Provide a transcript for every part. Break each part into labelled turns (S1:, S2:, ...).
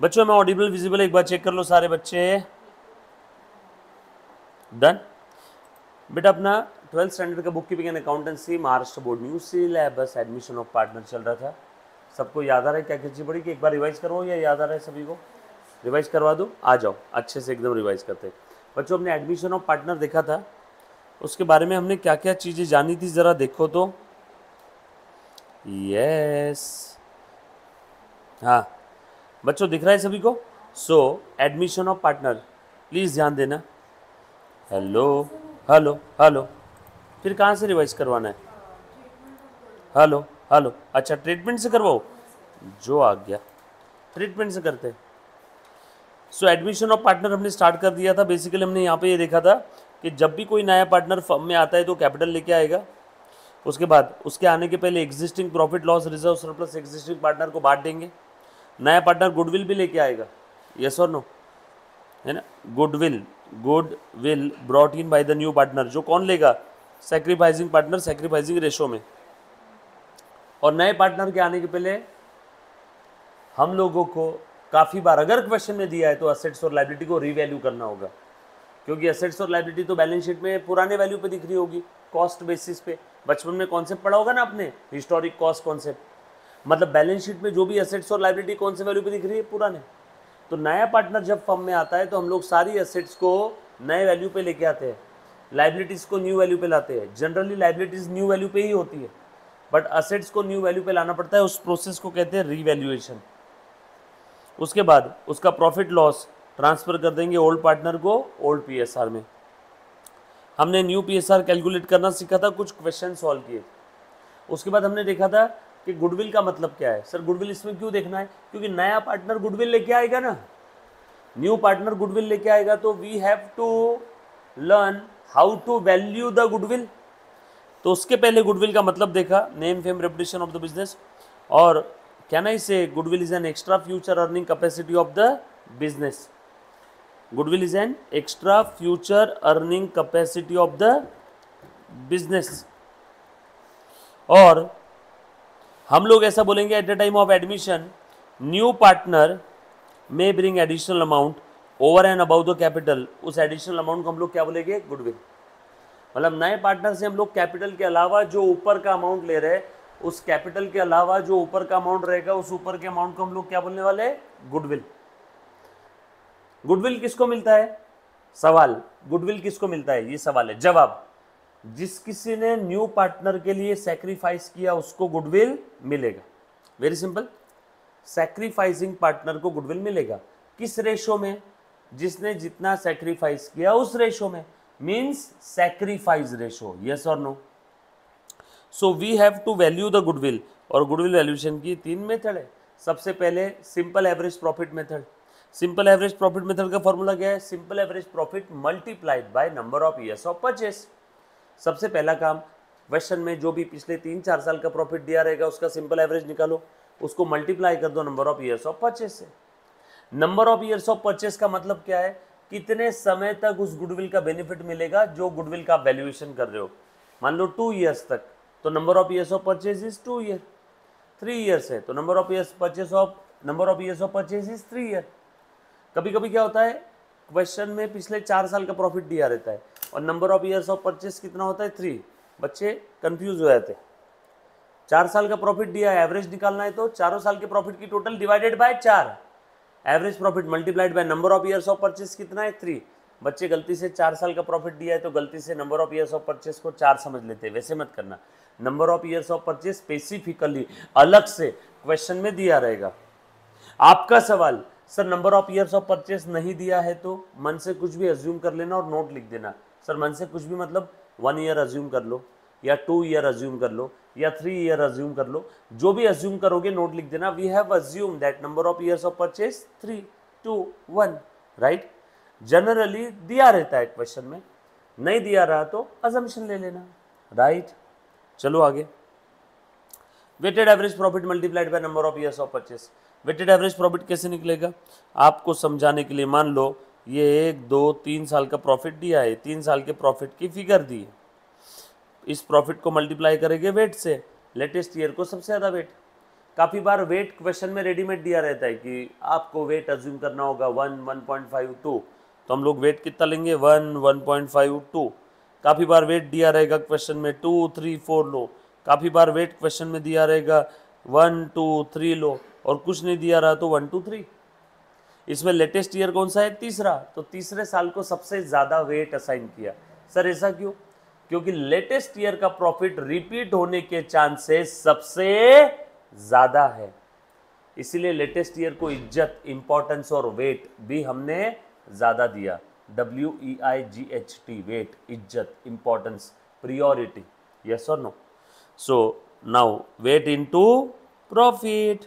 S1: बच्चों मैं Audible visible एक बार चेक कर लो सारे बच्चे। डन। बेटा अपना 12th स्टैंडर्ड का book keeping and accountancy Maharashtra board new syllabus admission of partner चल रहा था। सबको याद आ रहा है क्या क्या चीज़ पड़ी कि एक बार रिवाइज करवाओ या याद आ रहा है सभी को? रिवाइज करवा दो, आ जाओ अच्छे से एकदम रिवाइज करते हैं। बच्चों हमने एडमिशन ऑफ पार्टनर देखा था, उसके बारे में हमने क्या क्या चीज़ें जानी थी ज़रा देखो तो। यस हाँ बच्चों दिख रहा है सभी को? सो एडमिशन ऑफ पार्टनर प्लीज़ ध्यान देना। हेलो हेलो हेलो, फिर कहाँ से रिवाइज करवाना है? हेलो हेलो, अच्छा ट्रीटमेंट से करवाओ, जो आ गया ट्रीटमेंट से करते हैं। सो एडमिशन ऑफ पार्टनर हमने स्टार्ट कर दिया था। बेसिकली हमने यहाँ पे ये देखा था कि जब भी कोई नया पार्टनर फर्म में आता है तो कैपिटल लेके आएगा। उसके बाद उसके आने के पहले existing profit loss reserve surplus existing partner को बांट देंगे। नया पार्टनर गुडविल भी लेके आएगा, यस और नो, है ना? Goodwill brought in by the new partner, जो कौन लेगा? सैक्रिफाइसिंग पार्टनर, सैक्रिफाइसिंग रेशो में। और नए पार्टनर के आने के पहले हम लोगों को काफ़ी बार अगर क्वेश्चन में दिया है तो असेट्स और लायबिलिटी को रीवैल्यू करना होगा, क्योंकि असेट्स और लायबिलिटी तो बैलेंस शीट में पुराने वैल्यू पे दिख रही होगी, कॉस्ट बेसिस पे। बचपन में कॉन्सेप्ट पढ़ा होगा ना आपने, हिस्टोरिक कॉस्ट कॉन्सेप्ट, मतलब बैलेंस शीट में जो भी असेट्स और लायबिलिटी कौन से वैल्यू पे दिख रही है? पुराने। तो नया पार्टनर जब फर्म में आता है तो हम लोग सारी असेट्स को नए वैल्यू पे लेके आते हैं, लायबिलिटीज़ को न्यू वैल्यू पे लाते हैं। जनरली लायबिलिटीज़ न्यू वैल्यू पे ही होती है, बट असेट्स को न्यू वैल्यू पे लाना पड़ता है। उस प्रोसेस को कहते हैं रीवैल्यूएशन। उसके बाद उसका प्रॉफिट लॉस ट्रांसफर कर देंगे ओल्ड पार्टनर को ओल्ड पीएसआर में। हमने न्यू पीएसआर कैलकुलेट करना सीखा था, कुछ क्वेश्चन सॉल्व किए। उसके बाद हमने देखा था कि गुडविल का मतलब क्या है। सर गुडविल इसमें क्यों देखना है? क्योंकि नया पार्टनर गुडविल लेके आएगा ना, न्यू पार्टनर गुडविल लेके आएगा, तो we have to learn how to value the goodwill. तो उसके पहले गुडविल का मतलब देखा, name fame reputation of the business. और can I say goodwill is an extra future earning capacity of the business. Goodwill is an extra future earning capacity of the business. और हम लोग ऐसा बोलेंगे at the time of admission new partner में bring additional amount over and above the capital. उस additional amount को हम लोग क्या बोलेंगे? गुडविल। मतलब नए पार्टनर से हम लोग कैपिटल के अलावा जो ऊपर का अमाउंट ले रहे हैं, उस कैपिटल के अलावा जो ऊपर का अमाउंट रहेगा, उस ऊपर के अमाउंट को हम लोग क्या बोलने वाले हैं? गुडविल। गुडविल किसको मिलता है? सवाल, गुडविल किसको मिलता है? ये सवाल है। जवाब, जिस किसी ने न्यू पार्टनर के लिए सैक्रिफाइस किया उसको गुडविल मिलेगा। वेरी सिंपल, सैक्रिफाइसिंग पार्टनर को गुडविल मिलेगा। किस रेशो में? जिसने जितना सैक्रिफाइस किया उस रेशो में, means sacrifice ratio. Yes or no? So we have to value the goodwill. और गुडविल वैल्यूएशन की 3 मेथड है। सबसे पहले simple average profit method. Simple average profit method का फॉर्मूला क्या है? Simple average profit multiplied by number of years of purchase. सबसे पहला काम, क्वेश्चन में जो भी पिछले 3-4 साल का प्रॉफिट दिया रहेगा उसका सिंपल एवरेज निकालो, उसको मल्टीप्लाई कर दो number of years of purchase से। Number of years of purchase का मतलब क्या है? कितने समय तक उस गुडविल का बेनिफिट मिलेगा जो गुडविल का वैल्यूएशन कर रहे हो। मान लो 2 ईयर्स तक, तो number of years of purchase is 2 year. 3 years है तो number of years of purchase is 3 year. कभी कभी क्या होता है, क्वेश्चन में पिछले 4 साल का प्रॉफिट दिया रहता है और number of years of purchase कितना होता है? 3। बच्चे कंफ्यूज हो जाते हैं। 4 साल का प्रॉफिट दिया है, एवरेज निकालना है तो चारों साल के प्रॉफिट की total divided bye 4, average profit multiplied by number of years of purchase कितना है? 3। बच्चे गलती से 4 साल का प्रॉफिट दिया है तो गलती से number of years of purchase को 4 समझ लेते हैं, वैसे मत करना। Number of years of purchase specifically अलग से क्वेश्चन में दिया रहेगा। आपका सवाल, sir number of years of purchase नहीं दिया है तो मन से कुछ भी अज्यूम कर लेना और नोट लिख देना। सर मन से कुछ भी मतलब 1 ईयर अज्यूम कर लो या 2 ईयर अज्यूम कर लो या 3 ईयर अज्यूम कर लो, जो भी अज्यूम करोगे नोट लिख देना। We have assume that number of years of purchase 3, 2, 1, right. Generally दिया रहता है क्वेश्चन में, नहीं दिया रहा तो अजम्पशन ले लेना, राइट। चलो आगे, weighted average profit multiplied by number of years of purchase. Weighted average profit कैसे निकलेगा आपको समझाने के लिए, मान लो ये 1, 2, 3 साल का प्रॉफिट दिया है, 3 साल के प्रॉफिट की फिगर दी है। इस प्रॉफिट को मल्टीप्लाई करेंगे वेट से, लेटेस्ट ईयर को सबसे ज़्यादा वेट। काफ़ी बार वेट क्वेश्चन में रेडीमेड दिया रहता है कि आपको वेट अज्यूम करना होगा 1, 1.52, तो हम लोग वेट कितना लेंगे 1, 1.52। काफ़ी बार वेट दिया रहेगा क्वेश्चन में 2, 3, 4 लो, काफ़ी बार वेट क्वेश्चन में दिया रहेगा 1, 2, 3 लो, और कुछ नहीं दिया रहा तो 1, 2, 3। इसमें लेटेस्ट ईयर कौन सा है? तीसरा, तो तीसरे साल को सबसे ज़्यादा वेट असाइन किया। सर ऐसा क्यों? क्योंकि लेटेस्ट ईयर का प्रॉफिट रिपीट होने के चांसेस सबसे ज़्यादा है, इसीलिए लेटेस्ट ईयर को इज्जत, इंपॉर्टेंस और वेट भी हमने ज़्यादा दिया। WEIGHT, वेट, इज्जत, importance, priority. Yes or no? So now weight into profit,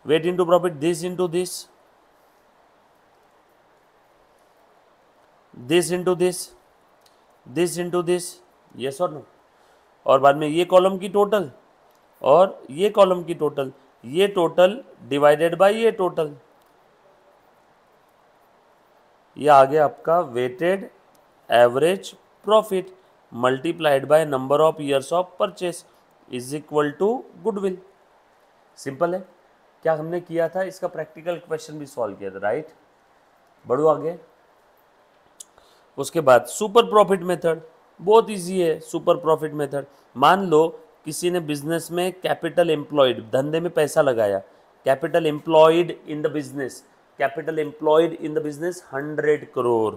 S1: weight into profit, this into this, this into this, this into this. Yes or no? और बाद में ये कॉलम की टोटल और ये कॉलम की टोटल, ये टोटल डिवाइडेड बाय ये टोटल, ये आ गया आपका weighted average profit multiplied by number of years of purchase is equal to goodwill. Simple है। क्या हमने किया था? इसका प्रैक्टिकल क्वेश्चन भी सॉल्व किया था, राइट? बढ़ो आगे। उसके बाद सुपर प्रॉफिट मेथड, बहुत इजी है सुपर प्रॉफिट मेथड। मान लो किसी ने बिजनेस में कैपिटल एम्प्लॉयड, धंधे में पैसा लगाया, capital employed in the business, capital employed in the business 100 crore.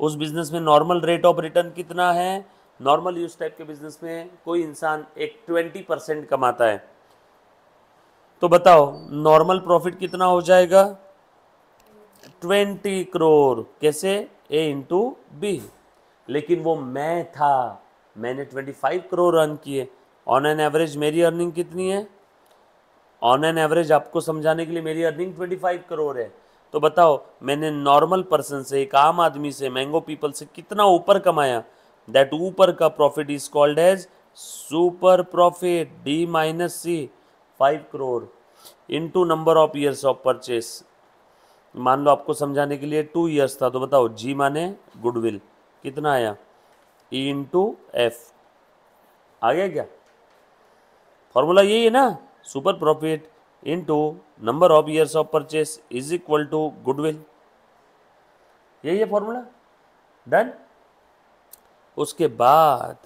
S1: उस बिजनेस में नॉर्मल रेट ऑफ रिटर्न कितना है? नॉर्मल यूज टाइप के बिजनेस में कोई इंसान एक 20% कमाता है, तो बताओ नॉर्मल प्रॉफिट कितना हो जाएगा? 20 करोड़। कैसे? A into B. लेकिन वो मैं था, मैंने 25 करोड़ अर्न किए। ऑन एन एवरेज मेरी अर्निंग कितनी है? ऑन एन एवरेज आपको समझाने के लिए मेरी अर्निंग 25 करोड़ है। तो बताओ मैंने नॉर्मल पर्सन से, एक आम आदमी से, मैंगो पीपल से कितना ऊपर कमाया? दैट ऊपर का profit is called as super profit, D minus C, 5 crore into number of years of purchase. मान लो आपको समझाने के लिए 2 ईयर्स था, तो बताओ G माने गुडविल, कितना आया? E into F. आ गया क्या? फॉर्मूला यही है ना, super profit into number of years of purchase is equal to goodwill. यही है फॉर्मूला। डन। उसके बाद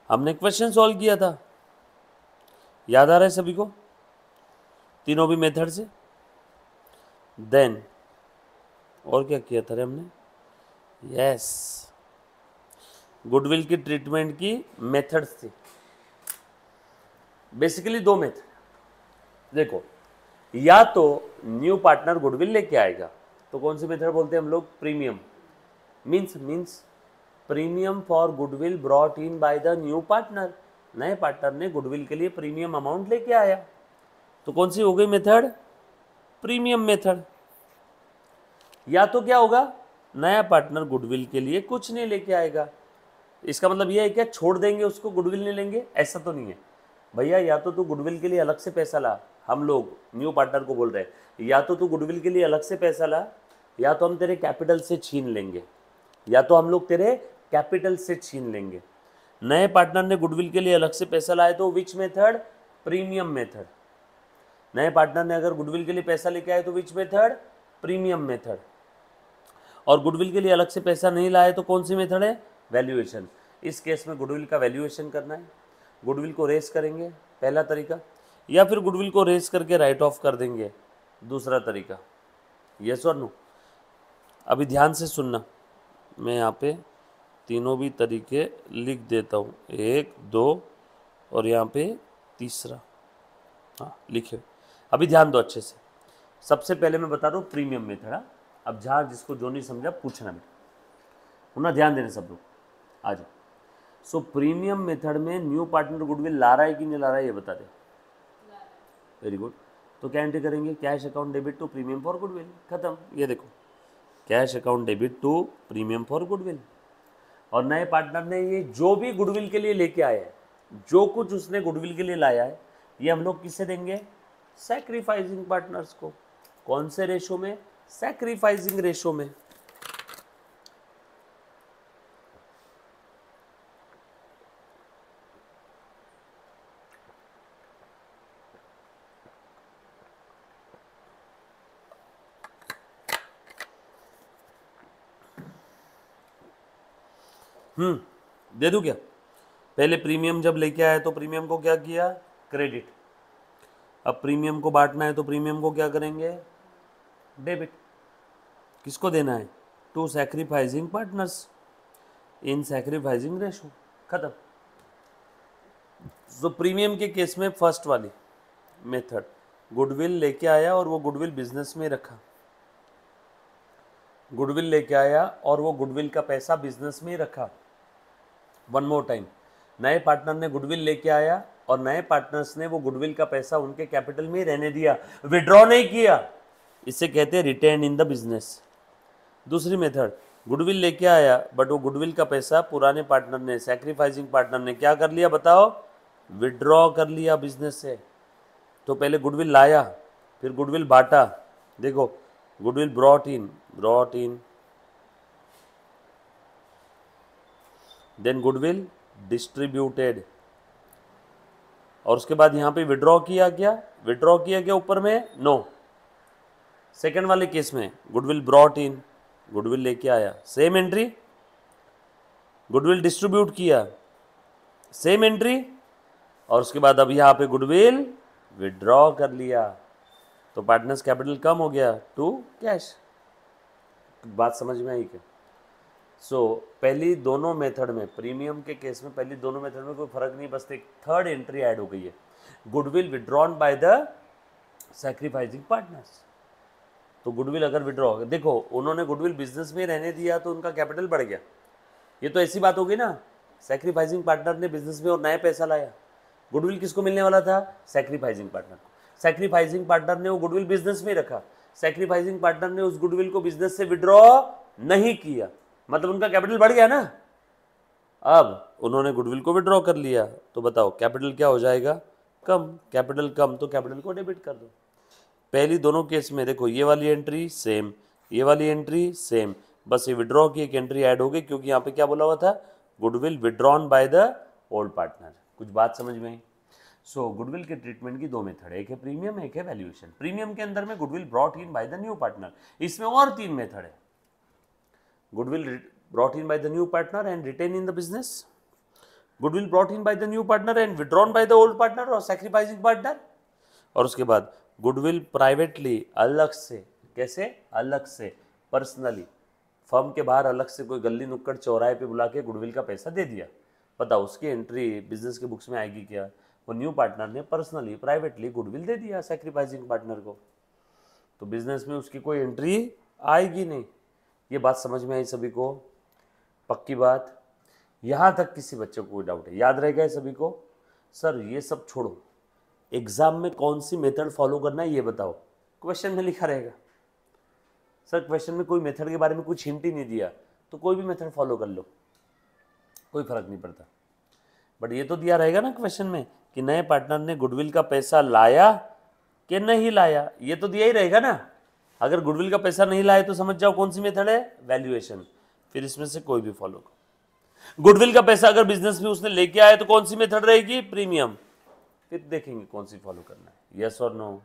S1: हमने क्वेश्चन सॉल्व किया था, याद आ रहा है सभी को? तीनों भी मेथड से। देन और क्या किया था रे हमने? यस, गुडविल की ट्रीटमेंट की मेथड्स थी। Basically 2 method. देखो, या तो न्यू पार्टनर गुडविल लेके आएगा, तो कौन सी मेथड बोलते हैं हम लोग? Premium. Means premium for goodwill brought in by the new partner. नए पार्टनर ने गुडविल के लिए प्रीमियम अमाउंट लेके आया, तो कौन सी हो गई मेथड? Premium method. या तो क्या होगा? नया पार्टनर गुडविल के लिए कुछ नहीं लेके आएगा। इसका मतलब यह है क्या छोड़ देंगे उसको, गुडविल नहीं लेंगे? ऐसा तो नहीं है भैया। या तो तू गुडविल के लिए अलग से पैसा ला, हम लोग न्यू पार्टनर को बोल रहे हैं, या तो तू गुडविल के लिए अलग से पैसा ला, या तो हम तेरे कैपिटल से छीन लेंगे, या तो हम लोग तेरे कैपिटल से छीन लेंगे। नए पार्टनर ने गुडविल के लिए अलग से पैसा लाया तो विच मेथड? Premium method. नए पार्टनर ने अगर गुडविल के लिए पैसा लेके आए तो विच मेथड? Premium method. और गुडविल के लिए अलग से पैसा नहीं लाए तो कौन सी मेथड है? वैल्यूएशन। इस केस में गुडविल का वैल्यूएशन करना है, गुडविल को रेस करेंगे, पहला तरीका, या फिर गुडविल को रेस करके राइट ऑफ कर देंगे, दूसरा तरीका। Yes or no? अभी ध्यान से सुनना, मैं यहाँ पे तीनों भी तरीके लिख देता हूँ, 1, 2 और यहाँ पे तीसरा। हाँ लिखे। अभी ध्यान दो अच्छे से। सबसे पहले मैं बता रहा हूँ प्रीमियम मेथड। हाँ, अब जहाँ जिसको जो नहीं समझा पूछना बेटा, उन्हें ध्यान देने सब लोग। आ जाओ। सो प्रीमियम मेथड में न्यू पार्टनर गुडविल ला रहा है कि नहीं ला रहा है, ये बता दे। Very good. तो क्या एंट्री करेंगे? Cash account debit to premium for goodwill, खत्म। ये देखो, cash account debit to premium for goodwill. और नए पार्टनर ने ये जो भी गुडविल के लिए लेके आया है, जो कुछ उसने गुडविल के लिए लाया है, ये हम लोग किसे देंगे? सैक्रिफाइसिंग पार्टनर्स को। कौन से रेशो में? सैक्रिफाइसिंग रेशो में। दे दूं क्या? पहले प्रीमियम जब लेके आया तो प्रीमियम को क्या किया? क्रेडिट। अब प्रीमियम को बांटना है तो प्रीमियम को क्या करेंगे? डेबिट। किसको देना है? To sacrificing partners in sacrificing ratio. खत्म। तो प्रीमियम के केस में फर्स्ट वाली मेथड, गुडविल लेके आया और वो गुडविल बिजनेस में रखा। गुडविल लेके आया और वो गुडविल का पैसा बिजनेस में ही रखा। वन मोर टाइम, नए पार्टनर ने गुडविल लेके आया और नए पार्टनर्स ने वो गुडविल का पैसा उनके कैपिटल में ही रहने दिया, विड्रॉ नहीं किया। इसे कहते हैं रिटेन इन द बिजनेस। दूसरी मेथड, गुडविल लेके आया बट वो गुडविल का पैसा पुराने पार्टनर ने, सैक्रिफाइसिंग पार्टनर ने क्या कर लिया बताओ? विड्रॉ कर लिया बिजनेस से। तो पहले गुडविल लाया, फिर गुडविल बांटा। देखो, goodwill brought in, then goodwill distributed, और उसके बाद यहां पे विड्रॉ किया क्या ऊपर में? नो। सेकेंड वाले केस में गुडविल ब्रॉट इन, गुडविल लेके आया, सेम एंट्री। गुडविल डिस्ट्रीब्यूट किया, सेम एंट्री। और उसके बाद अब यहां पे गुडविल विड्रॉ कर लिया, तो पार्टनर्स कैपिटल कम हो गया टू कैश। बात समझ में आई क्या? पहली दोनों मेथड में, प्रीमियम के केस में पहली दोनों मेथड में कोई फर्क नहीं, बस एक थर्ड एंट्री ऐड हो गई है, goodwill withdrawn by the sacrificing partners. तो गुडविल अगर विड्रॉ, देखो उन्होंने गुडविल बिजनेस में रहने दिया तो उनका कैपिटल बढ़ गया। ये तो ऐसी बात होगी ना, सैक्रिफाइसिंग पार्टनर ने बिजनेस में और नया पैसा लाया। गुडविल किसको मिलने वाला था? सैक्रिफाइसिंग पार्टनर को। सैक्रिफाइसिंग पार्टनर ने वो गुडविल बिजनेस में रखा, सैक्रिफाइसिंग पार्टनर ने उस गुडविल को बिजनेस से विड्रॉ नहीं किया, मतलब उनका कैपिटल बढ़ गया ना। अब उन्होंने गुडविल को विड्रॉ कर लिया, तो बताओ कैपिटल क्या हो जाएगा? कम। कैपिटल कम तो कैपिटल को डेबिट कर दो। पहली दोनों केस में देखो, ये वाली एंट्री सेम, ये वाली एंट्री सेम, बस ये विड्रॉ की एक एंट्री ऐड हो गई, क्योंकि यहाँ पे क्या बोला हुआ था? Goodwill withdrawn by the old partner. कुछ बात समझ में आई? गुडविल के ट्रीटमेंट की दो मेथड है, एक है प्रीमियम, एक है वैल्यूएशन। प्रीमियम के अंदर में goodwill brought in by the new partner, इसमें और तीन मेथड है, goodwill brought in by the new partner and retain in the business, goodwill brought in by the new partner and withdrawn by the old partner or sacrificing partner, और उसके बाद goodwill privately, अलग से। कैसे? अलग से, personally, firm के बाहर अलग से कोई गली नुक्कड़ चौराहे पे बुला के गुडविल का पैसा दे दिया। बताओ उसकी एंट्री बिजनेस के बुक्स में आएगी क्या? वो न्यू पार्टनर ने पर्सनली, प्राइवेटली गुडविल दे दिया सैक्रिफाइसिंग पार्टनर को, तो बिजनेस में उसकी कोई एंट्री आएगी नहीं। ये बात समझ में आई सभी को? पक्की बात? यहाँ तक किसी बच्चे को कोई डाउट है? याद रह गया सभी को? सर ये सब छोड़ो, एग्जाम में कौन सी मेथड फॉलो करना है ये बताओ। क्वेश्चन में लिखा रहेगा। सर क्वेश्चन में कोई मेथड के बारे में कुछ हिंट ही नहीं दिया, तो कोई भी मेथड फॉलो कर लो, कोई फर्क नहीं पड़ता। बट ये तो दिया रहेगा ना क्वेश्चन में कि नए पार्टनर ने गुडविल का पैसा लाया कि नहीं लाया, ये तो दिया ही रहेगा ना। अगर गुडविल का पैसा नहीं लाया तो समझ जाओ कौन सी मेथड है? वैल्यूएशन। फिर इसमें से कोई भी फॉलो करो। गुडविल का पैसा अगर बिजनेस में उसने लेके आया तो कौन सी मेथड रहेगी? प्रीमियम। फिर देखेंगे कौन सी फॉलो करना है, yes or no.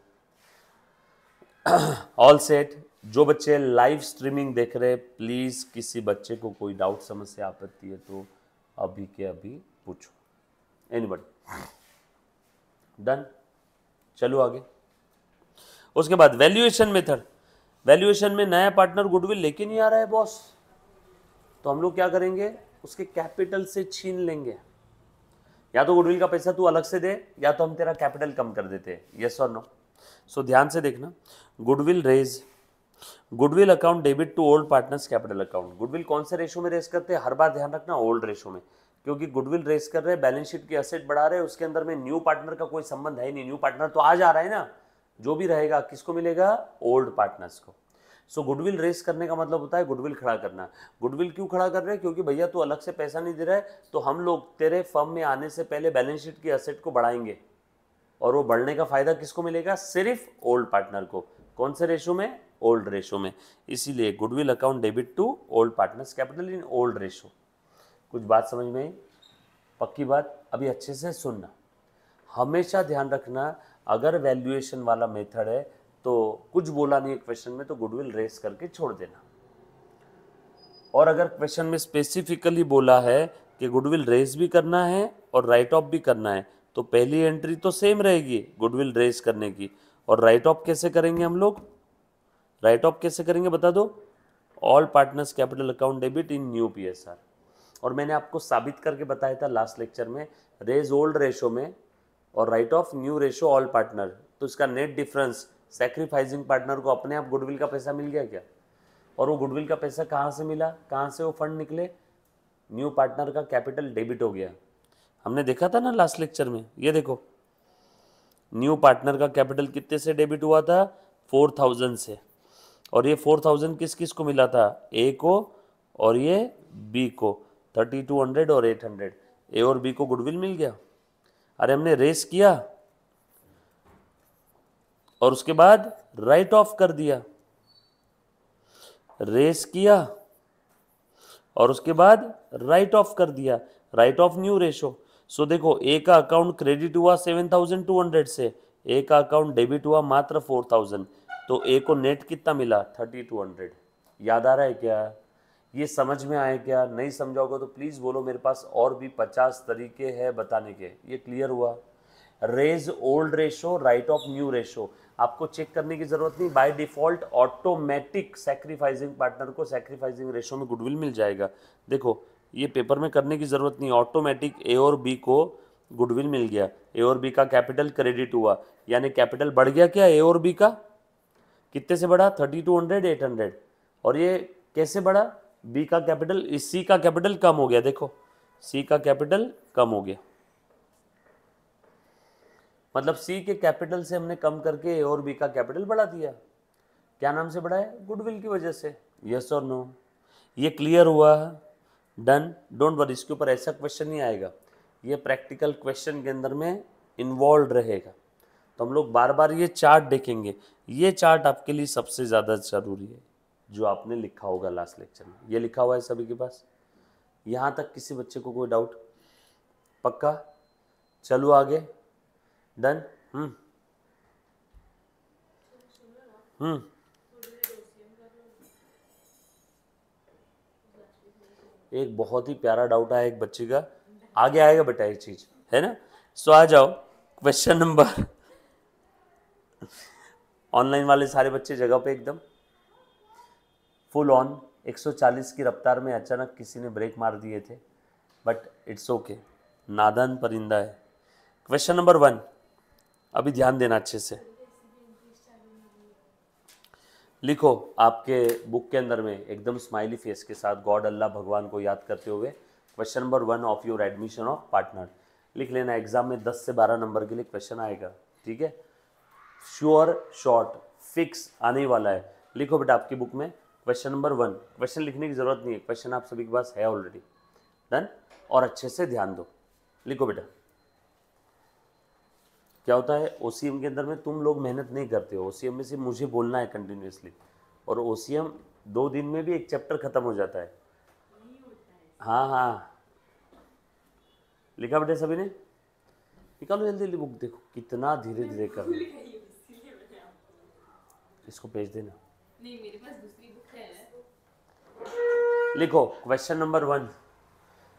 S1: All set. जो बच्चे लाइव स्ट्रीमिंग देख रहे हैं, प्लीज किसी बच्चे को कोई डाउट, समस्या, आपत्ति है तो अभी के अभी पूछो। एनीबॉडी? डन। चलो आगे। उसके बाद वैल्यूएशन मेथड। वैल्यूएशन में नया पार्टनर गुडविल लेके नहीं आ रहा है बॉस, तो हम लोग क्या करेंगे? उसके कैपिटल से छीन लेंगे। या तो गुडविल का पैसा तू अलग से दे, या तो हम तेरा कैपिटल कम कर देते हैं, यस और नो। ध्यान से देखना, goodwill raise, goodwill account debit to old partners capital account. Goodwill कौन से रेशो में रेस करते हैं? हर बार ध्यान रखना, ओल्ड रेशो में, क्योंकि गुडविल रेस कर रहे हैं, बैलेंस शीट की एसेट बढ़ा रहे हैं, उसके अंदर में न्यू पार्टनर का कोई संबंध है नहीं। न्यू पार्टनर तो आ जा रहा है ना, जो भी रहेगा किसको मिलेगा? ओल्ड पार्टनर्स को। गुडविल रेस करने का मतलब होता है गुडविल खड़ा करना। गुडविल क्यों खड़ा कर रहे हैं? क्योंकि भैया तू अलग से पैसा नहीं दे रहा है, तो हम लोग तेरे फर्म में आने से पहले बैलेंस शीट की एसेट को बढ़ाएंगे, और वो बढ़ने का फायदा किसको मिलेगा? सिर्फ ओल्ड पार्टनर को। कौन से रेशो में? ओल्ड रेशो में। इसीलिए goodwill account debit to old partners capital in old ratio. कुछ बात समझ में आई? पक्की बात? अभी अच्छे से सुनना, हमेशा ध्यान रखना, अगर वैल्यूएशन वाला मेथड है तो कुछ बोला नहीं क्वेश्चन में तो गुडविल रेस करके छोड़ देना। और अगर क्वेश्चन में स्पेसिफिकली बोला है कि गुडविल रेज भी करना है और राइट ऑफ भी करना है, तो पहली एंट्री तो सेम रहेगी गुडविल रेज करने की। और राइट ऑफ कैसे करेंगे हम लोग? राइट ऑफ कैसे करेंगे बता दो? All partners capital account debit in new PSR. और मैंने आपको साबित करके बताया था लास्ट लेक्चर में, रेज ओल्ड रेशो में और right off new ratio all partner, तो इसका नेट डिफरेंस सैक्रिफाइसिंग पार्टनर को अपने आप गुडविल का पैसा मिल गया क्या? और वो गुडविल का पैसा कहाँ से मिला, कहाँ से वो फंड निकले? न्यू पार्टनर का कैपिटल डेबिट हो गया। हमने देखा था ना लास्ट लेक्चर में, ये देखो न्यू पार्टनर का कैपिटल कितने से डेबिट हुआ था? 4000 से। और ये 4000 किस किस को मिला था? ए को और ये बी को, 3200 और 800। ए और बी को गुडविल मिल गया। अरे हमने रेस किया और उसके बाद राइट ऑफ कर दिया, रेस किया और उसके बाद राइट ऑफ कर दिया, राइट ऑफ न्यू रेशो। सो देखो ए का अकाउंट क्रेडिट हुआ 7200 से, ए का अकाउंट डेबिट हुआ मात्र 4000, तो ए को नेट कितना मिला? 3200। याद आ रहा है क्या? ये समझ में आए क्या? नहीं समझा होगा तो प्लीज बोलो, मेरे पास और भी 50 तरीके हैं बताने के। ये क्लियर हुआ? Raise old ratio, write off new ratio, आपको चेक करने की जरूरत नहीं, by default automatic sacrificing partner को सैक्रिफाइसिंग रेशो में गुडविल मिल जाएगा। देखो ये पेपर में करने की जरूरत नहीं, ऑटोमेटिक ए और बी को गुडविल मिल गया। ए और बी का कैपिटल क्रेडिट हुआ, यानी कैपिटल बढ़ गया क्या ए और बी का? कितने से बढ़ा? 3200 800। और ये कैसे बढ़ा? बी का कैपिटल, सी का कैपिटल कम हो गया। देखो सी का कैपिटल कम हो गया, मतलब सी के कैपिटल से हमने कम करके ए और बी का कैपिटल बढ़ा दिया। क्या नाम से बढ़ाया? गुडविल की वजह से। Yes or no? ये क्लियर हुआ? डन? डोंट वरी, इसके ऊपर ऐसा क्वेश्चन नहीं आएगा, ये प्रैक्टिकल क्वेश्चन के अंदर में इन्वॉल्व रहेगा। तो हम लोग बार बार ये चार्ट देखेंगे। ये चार्ट आपके लिए सबसे ज़्यादा जरूरी है, जो आपने लिखा होगा लास्ट लेक्चर में। ये लिखा हुआ है सभी के पास? यहाँ तक किसी बच्चे को कोई डाउट? पक्का? चलो आगे। डन? एक बहुत ही प्यारा डाउट आया एक बच्चे का, आगे आएगा बेटा ये चीज, है ना? सो आ जाओ क्वेश्चन नंबर ऑनलाइन वाले सारे बच्चे जगह पे एकदम फुल ऑन 140 की रफ्तार में अचानक किसी ने ब्रेक मार दिए थे, बट इट्स ओके, नादान परिंदा है। क्वेश्चन नंबर 1, अभी ध्यान देना अच्छे से। लिखो आपके बुक के अंदर में एकदम स्माइली फेस के साथ गॉड अल्लाह भगवान को याद करते हुए question number 1 of your admission of partner लिख लेना। एग्जाम में 10 से 12 नंबर के लिए क्वेश्चन आएगा, ठीक है? श्योर, शॉर्ट, फिक्स आने वाला है। लिखो बेटा आपकी बुक में क्वेश्चन नंबर 1। क्वेश्चन लिखने की जरूरत नहीं है, क्वेश्चन आप सभी के पास है ऑलरेडी। डन? और अच्छे से ध्यान दो, लिखो बेटा। क्या होता है ओसीएम के अंदर में, तुम लोग मेहनत नहीं करते हो, ओसीएम में से मुझे बोलना है कंटिन्यूसली, और ओसीएम 2 दिन में भी एक चैप्टर खत्म हो जाता है। हाँ हाँ, लिखा बेटे सभी ने? निकालो जल्दी जल्दी बुक, देखो कितना धीरे धीरे कर रहे हैं। इसको भेज देना। नहीं मेरे पास दूसरी बुक है। लिखो क्वेश्चन नंबर 1,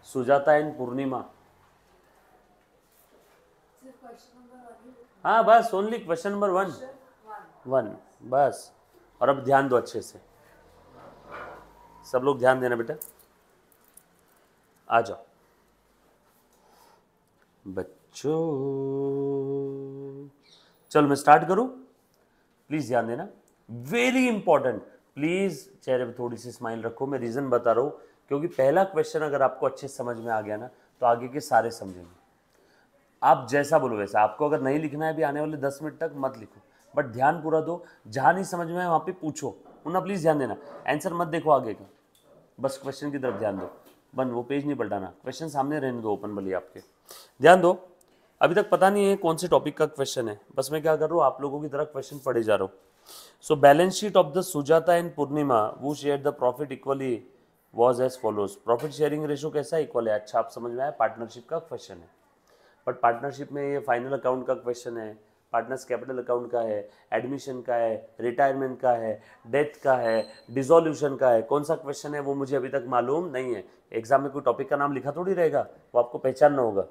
S1: सुजाता एंड पूर्णिमा। हाँ बस ओनली क्वेश्चन नंबर 1 बस। और अब ध्यान दो अच्छे से, सब लोग ध्यान देना बेटा। आ जाओ बच्चों, चलो मैं स्टार्ट करूं? प्लीज ध्यान देना, वेरी इंपॉर्टेंट। प्लीज चेहरे पे थोड़ी सी स्माइल रखो, मैं रीजन बता रहा हूं क्योंकि पहला क्वेश्चन अगर आपको अच्छे समझ में आ गया ना तो आगे के सारे समझेंगे। आप जैसा बोलो वैसा, आपको अगर नहीं लिखना है भी आने वाले 10 मिनट तक मत लिखो, बट ध्यान पूरा दो। जहां नहीं समझ में आए वहां पे पूछो, उन्ना प्लीज ध्यान देना। आंसर मत देखो आगे का, बस क्वेश्चन की तरफ ध्यान दो। बन वो पेज नहीं पलटाना, क्वेश्चन सामने रहने दो ओपन वाली आपके। ध्यान दो, अभी तक पता नहीं है कौन से टॉपिक का क्वेश्चन है, बस मैं क्या कर रहा हूँ आप लोगों की तरह क्वेश्चन पढ़े जा रहा हूँ। So balance sheet of the Sujata and Purnima who share the profit equally was as follows. Profit sharing ratio कैसा इक्वल है? अच्छा आप समझ में आया, पार्टनरशिप का क्वेश्चन है, बट पार्टनरशिप में ये फाइनल अकाउंट का क्वेश्चन है, पार्टनर्स कैपिटल अकाउंट का है, एडमिशन का है, रिटायरमेंट का है, डेथ का है, डिसोल्यूशन का है, कौन सा क्वेश्चन है वो मुझे अभी तक मालूम नहीं है। एग्जाम में कोई टॉपिक का नाम लिखा थोड़ी रहेगा, वो आपको पहचानना होगा।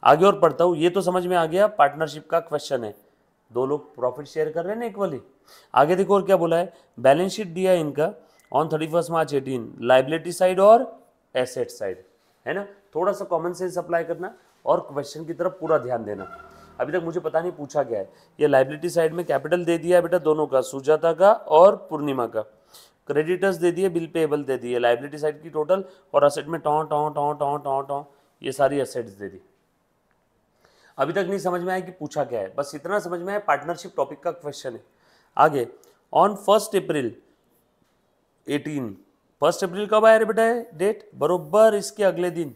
S1: आगे और पढ़ता हूँ, ये तो समझ में आ गया पार्टनरशिप का क्वेश्चन है, दो लोग प्रॉफिट शेयर कर रहे हैं ना इक्वली। आगे देखो और क्या बोला है, बैलेंस शीट दिया है इनका ऑन 31 मार्च 18, लाइबिलिटी साइड और एसेट साइड, है ना। थोड़ा सा कॉमन सेंस अप्लाई करना और क्वेश्चन की तरफ पूरा ध्यान देना। अभी तक मुझे पता नहीं पूछा गया है। ये लाइबिलिटी साइड में कैपिटल दे दिया है बेटा दोनों का, सुजाता का और पूर्णिमा का। क्रेडिटर्स दे दिए, बिल पेएबल दे दिए, लाइबिलिटी साइड की टोटल, और असेट में टॉ टॉ टॉ टॉ टॉ टॉ ये सारी असेट्स दे दी। अभी तक नहीं समझ में आया कि पूछा क्या है, बस इतना समझ में आया पार्टनरशिप टॉपिक का क्वेश्चन है। आगे ऑन 1 अप्रैल 18, 1 अप्रैल कब आया रे बेटा डेट, बरोबर इसके अगले दिन।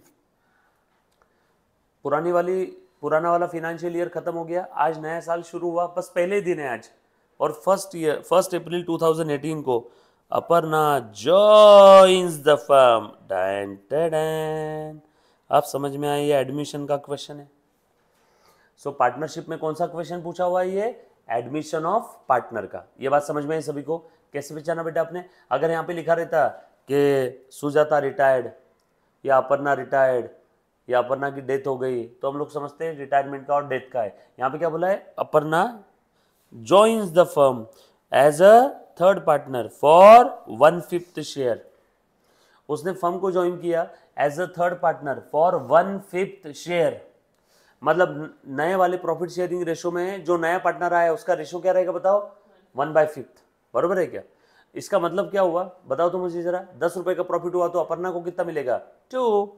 S1: पुराना वाला फाइनेंशियल ईयर खत्म हो गया, आज नया साल शुरू हुआ, बस पहले दिन है आज। और 1 अप्रैल 2018 को Aparna joins the firm. Dan Dan, आप समझ में आए, ये एडमिशन का क्वेश्चन है। सो पार्टनरशिप में कौन सा क्वेश्चन पूछा हुआ है, ये एडमिशन ऑफ पार्टनर का। ये बात समझ में आई सभी को। कैसे पहचाना बेटा आपने, अगर यहाँ पे लिखा रहता कि सुजाता रिटायर्ड या अपर्णा रिटायर्ड या अपर्णा की डेथ हो गई, तो हम लोग समझते हैं रिटायरमेंट का और डेथ का है। यहाँ पे क्या बोला है, Aparna joins the firm as a third partner for 1/5 share. उसने फर्म को ज्वाइन किया as a third partner for 1/5 share. मतलब नए वाले प्रॉफिट शेयरिंग रेशो में जो नया पार्टनर आया उसका रेशो क्या रहेगा बताओ, 1/5, बरोबर है क्या। इसका मतलब क्या हुआ बताओ तो मुझे जरा, 10 रुपए का प्रॉफिट हुआ तो अपर्णा को कितना मिलेगा, 2,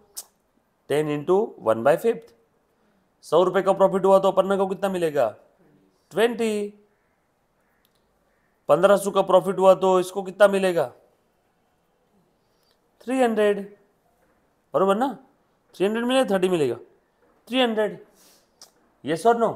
S1: 10 इंटू 1/5। 100 रुपए का प्रॉफिट हुआ तो अपर्णा को कितना मिलेगा, 20। 1500 का प्रॉफिट हुआ तो इसको कितना मिलेगा, 300, बरोबर ना। 300 मिलेगा, 30 मिलेगा, 300। यस और नो,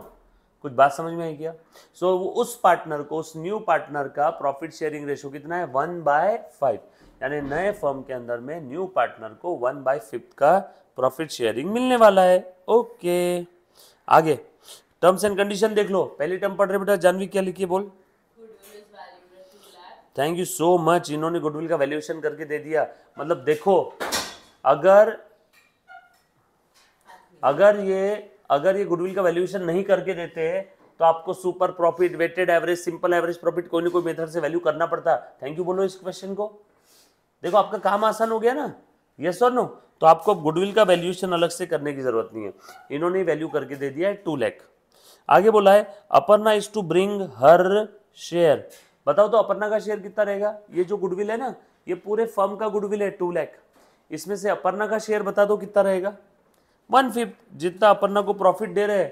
S1: कुछ बात समझ में आई क्या। सो उस पार्टनर को, उस न्यू पार्टनर का प्रॉफिट शेयरिंग रेशो कितना है, 1/5। यानी नए फर्म के अंदर में न्यू पार्टनर को 1/5 का प्रॉफिट शेयरिंग मिलने वाला है। ओके आगे टर्म्स एंड कंडीशन देख लो। पहली टर्म पढ़ रहे बेटा, जानवी क्या लिखी है बोल। थैंक यू सो मच, इन्होंने गुडविल का वैल्यूएशन करके दे दिया। मतलब देखो, अगर ये गुडविल का वैल्यूएशन नहीं करके देते तो आपको super profit, weighted average, simple average profit कोई ना कोई मेथड से वैल्यू करना पड़ता। थैंक यू बोलो इस क्वेश्चन को। देखो आपका काम आसान हो गया ना, यस और नो। तो आपको गुडविल का वैल्यूएशन अलग से करने की जरूरत नहीं है, इन्होंने वैल्यू करके दे दिया है 2 लाख। आगे बोला है Aparna is to bring her share. बताओ तो अपर्णा का शेयर कितना रहेगा। ये जो गुडविल है ना, ये पूरे फर्म का गुडविल है 2 लाख। इसमें से अपर्णा का शेयर बता दो कितना रहेगा, 1/5। जितना अपर्णा को प्रॉफिट दे रहे,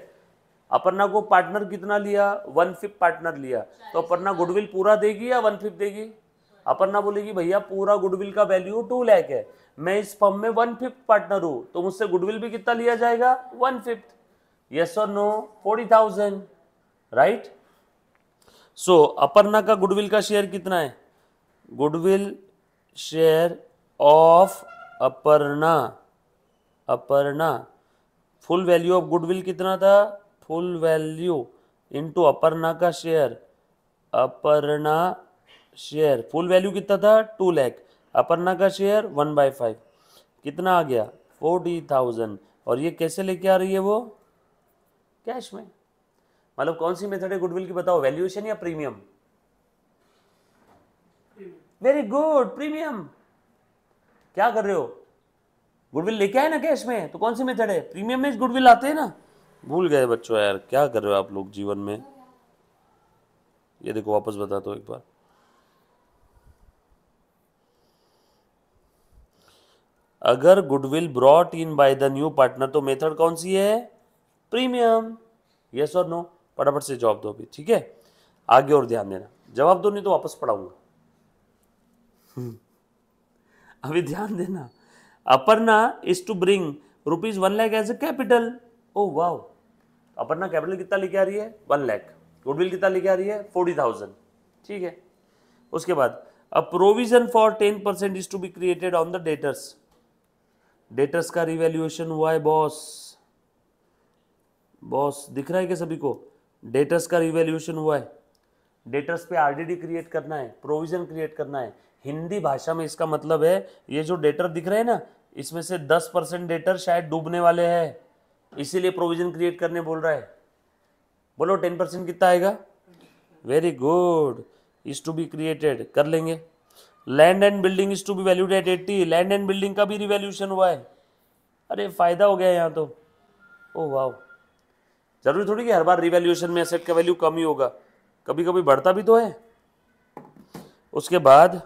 S1: अपर्णा को पार्टनर कितना लिया, 1/5 पार्टनर लिया, तो अपर्णा गुडविल पूरा देगी या 1/5 देगी। अपर्णा बोलेगी भैया पूरा गुडविल का वैल्यू 2 लाख है, मैं इस फर्म में 1/5 पार्टनर हूं, तो मुझसे गुडविल भी कितना लिया जाएगा, 1/5। Yes or no, 40,000, right. सो अपर्णा का गुडविल का शेयर कितना है, goodwill share of Aparna full value of goodwill कितना था, फुल वैल्यू इनटू अपर्णा का share. Aparna share full value कितना था, 2 लाख। अपर्णा का शेयर 1/5 कितना आ गया, 40,000। और ये कैसे लेके आ रही है वो, कैश में। मतलब कौन सी मेथड है गुडविल की बताओ, वैल्यूएशन या प्रीमियम। Very good, premium. क्या कर रहे हो, गुडविल लेके आए ना कैश में, तो कौन सी मेथड है, प्रीमियम में गुडविल आते हैं ना। भूल गए बच्चों यार, क्या कर रहे हो आप लोग जीवन में। ये देखो वापस बताता हूं एक बार। अगर goodwill brought in by the new partner तो मेथड कौन सी है, प्रीमियम। यस और नो, फटाफट से जवाब दो अभी, ठीक है। आगे और ध्यान देना, जवाब दो नहीं तो वापस पढ़ाऊंगा। अभी ध्यान देना। Aparna is to bring ₹1 lakh as a capital. Oh wow, Aparna capital कितना लेके आ रही है, 1 लाख। गुडविल कितना लेके आ रही है, 40,000, ठीक है। उसके बाद a provision for 10% is to be created on the debtors. Debtors का रिवैल्यूएशन हुआ है बॉस दिख रहा है क्या सभी को। डेटर्स का रिवैल्यूएशन हुआ है, डेटर्स पे आरडीडी क्रिएट करना है, प्रोविजन क्रिएट करना है। हिंदी भाषा में इसका मतलब है ये जो डेटर दिख रहे हैं ना, इसमें से 10% डेटर शायद डूबने वाले हैं, इसीलिए प्रोविजन क्रिएट करने बोल रहा है। बोलो 10% कितना आएगा? Very good, is to be created कर लेंगे। Land and building is to be valued at 80, land and building का भी रिवैल्यूएशन हुआ है। अरे फायदा हो गया यहाँ तो। ओ वाह, जरूरी थोड़ी कि हर बार रिवैल्यूएशन में एसेट का वैल्यू कम ही होगा, कभी कभी बढ़ता भी तो है। उसके बाद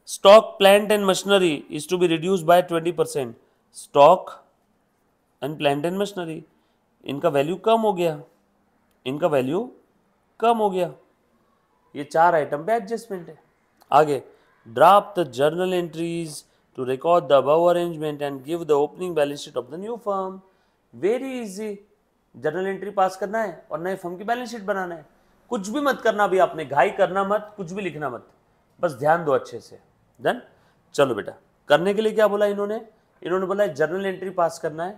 S1: stock plant and machinery is to be reduce by 20%। Stock and plant and machinery, इनका वैल्यू कम हो गया, इनका वैल्यू कम हो गया। ये 4 आइटम पे एडजस्टमेंट है। आगे, draft the journal entries to record the above arrangement and give the opening balance sheet of the new firm. Very easy, journal entry pass करना है और नए फर्म की बैलेंस शीट बनाना है। कुछ भी मत करना अभी, आपने घाई करना मत, कुछ भी लिखना मत, बस ध्यान दो अच्छे से। डन। चलो बेटा, करने के लिए क्या बोला इन्होंने? इन्होंने बोला है जर्नल एंट्री पास करना है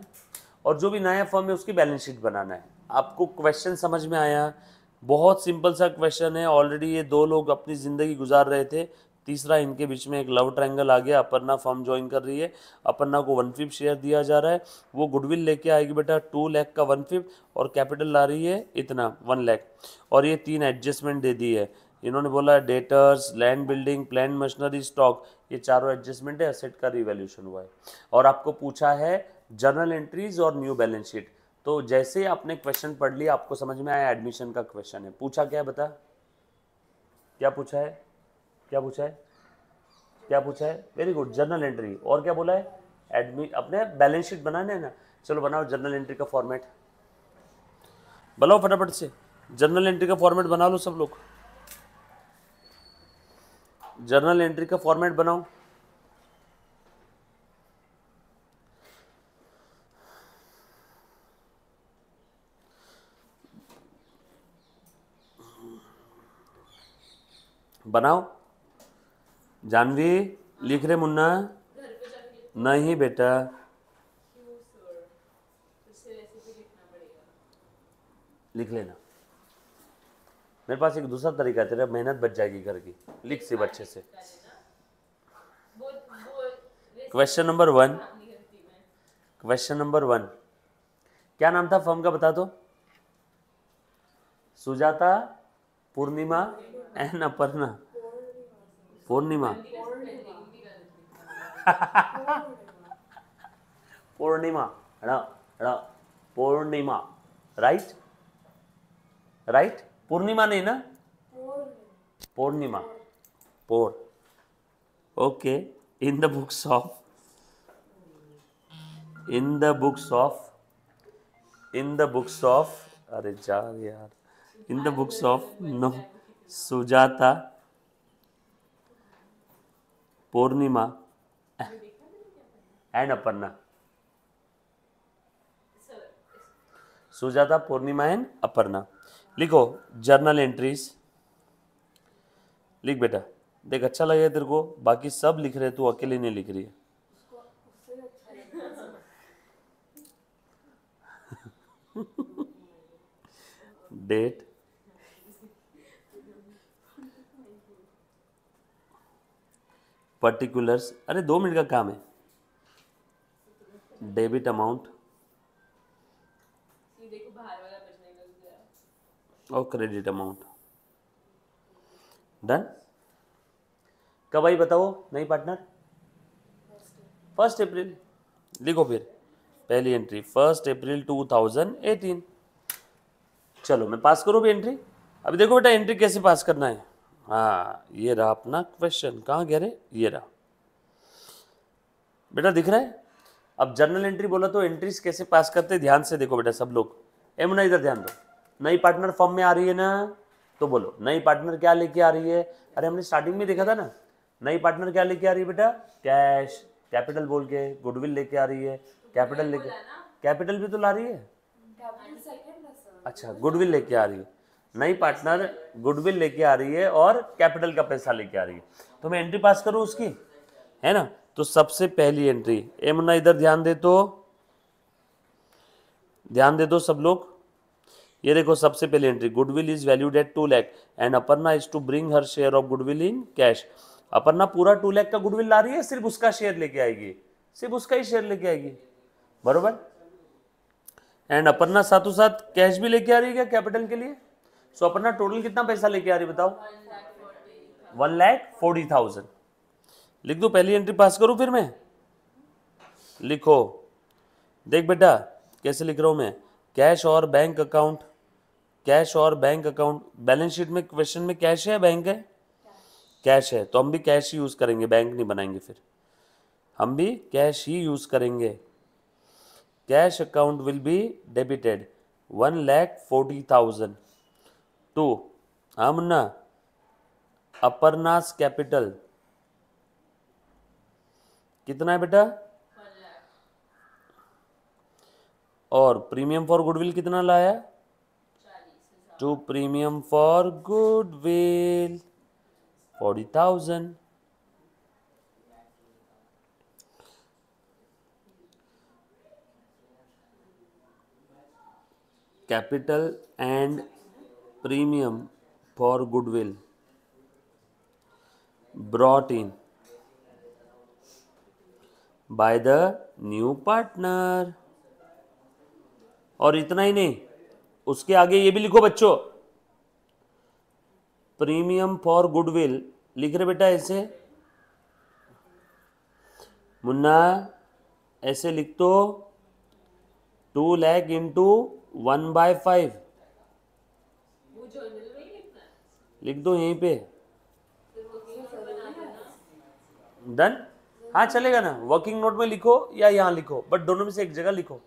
S1: और जो भी नया फर्म है उसकी बैलेंस शीट बनाना है। आपको क्वेश्चन समझ में आया? बहुत सिंपल सा क्वेश्चन है। ऑलरेडी ये 2 लोग अपनी ज़िंदगी गुजार रहे थे, तीसरा इनके बीच में एक लव ट्रायंगल आ गया। अपर्णा फर्म ज्वाइन कर रही है, अपर्णा को 1/5 शेयर दिया जा रहा है। वो गुडविल लेके आएगी बेटा 2 लाख का 1/5 और कैपिटल ला रही है इतना 1 लाख। और ये 3 एडजस्टमेंट दे दी है। इन्होंने बोला debtors, land building, plant machinery, stock, ये चारों एडजस्टमेंट है, एसेट का रिवैल्यूएशन हुआ है। और आपको पूछा है जर्नल एंट्रीज और न्यू बैलेंस शीट। तो जैसे ही आपने क्वेश्चन पढ़ लिया आपको समझ में आया एडमिशन का क्वेश्चन है। पूछा क्या है बता? क्या पूछा है? क्या पूछा है? क्या पूछा है? Very good, journal entry. और क्या बोला है? अपने बैलेंस शीट बनाने है ना। चलो बनाओ जर्नल एंट्री का फॉर्मेट, बनाओ फटाफट से। जर्नल एंट्री का फॉर्मेट बना लो सब लोग, जर्नल एंट्री का फॉर्मेट बनाओ। बनाओ। जानवी लिख रहे? मुन्ना नहीं बेटा, लिख लेना। मेरे पास एक दूसरा तरीका है, तेरा मेहनत बच जाएगी घर की। लिख सिर्फ अच्छे से। क्वेश्चन नंबर 1, क्वेश्चन नंबर 1, क्या नाम था फर्म का बता दो? Sujata, Purnima and Aparna. Purnima Purnima, Purnima, right right. Purnima नहीं ना, पूर्णिमा, पोर। Okay, in the books of, in the books of, in the books of, अरे जा यार, in the books of no Sujata, Purnima and Aparna. Sujata, Purnima and Aparna. लिखो जर्नल एंट्रीज, लिख बेटा। देख अच्छा लगेगा तेरे को, बाकी सब लिख रहे, तू अकेले नहीं लिख रही है। डेट, पर्टिकुलर्स, अरे 2 मिनट का काम है। डेबिट अमाउंट और क्रेडिट अमाउंट। डन। कब आई बताओ नई पार्टनर? 1 अप्रैल। लिखो फिर पहली एंट्री 1 अप्रैल 2018। चलो मैं पास करूँ भी एंट्री। अभी देखो बेटा एंट्री कैसे पास करना है। हाँ ये रहा अपना क्वेश्चन, कहाँ गया रे? ये रहा बेटा, दिख रहा है? अब जर्नल एंट्री बोला तो एंट्रीज कैसे पास करते, ध्यान से देखो बेटा सब लोग। एम ना इधर ध्यान दो। नई पार्टनर फर्म में आ रही है ना, तो बोलो नई पार्टनर क्या लेके आ रही है? अरे हमने स्टार्टिंग में देखा था ना, नई पार्टनर क्या लेके आ रही है बेटा? कैश, कैपिटल बोल के गुडविल लेके आ रही है। कैपिटल लेके, कैपिटल भी तो ला रही है। अच्छा गुडविल लेके आ रही है नई पार्टनर, गुडविल लेके आ रही है और कैपिटल का पैसा लेके आ रही है। तो मैं एंट्री पास करूं उसकी, है ना? तो सबसे पहली एंट्री, ए मुन्ना इधर ध्यान दे, तो ध्यान दे दो सब लोग। ये देखो सबसे पहले entry, goodwill is valued at 2 lakh and Aparna is to bring her share of goodwill in cash. Aparna पूरा 2 लाख का गुडविल ला रही है, सिर्फ उसका शेयर लेके आएगी, सिर्फ उसका ही शेयर लेके आएगी, बरोबर। एंड अपर्णा साथों साथ कैश भी लेके आ रही है क्या कैपिटल के लिए। सो अपर्णा टोटल कितना पैसा लेके आ रही है बताओ, 1,40,000। लिख दो, पहली एंट्री पास करूं फिर मैं, लिखो। देख बेटा कैसे लिख रहा हूं मैं, कैश और बैंक अकाउंट, कैश और बैंक अकाउंट। बैलेंस शीट में क्वेश्चन में कैश है बैंक है, कैश है, तो हम भी कैश ही यूज करेंगे, बैंक नहीं बनाएंगे, फिर हम भी कैश ही यूज करेंगे। Cash account will be debited 1,40,000 to, हाँ मुन्ना, अपर्नास कैपिटल कितना है बेटा, और प्रीमियम फॉर गुडविल कितना लाया, to premium for goodwill 40,000। capital and premium for goodwill brought in by the new partner। और इतना ही नहीं, उसके आगे ये भी लिखो बच्चों, प्रीमियम फॉर गुडविल लिख रहे बेटा ऐसे, मुन्ना ऐसे लिख दो, 2 लाख इंटू 1/5 लिख दो यहीं पे, डन। हाँ चलेगा ना, वर्किंग नोट में लिखो या यहाँ लिखो, बट दोनों में से एक जगह लिखो,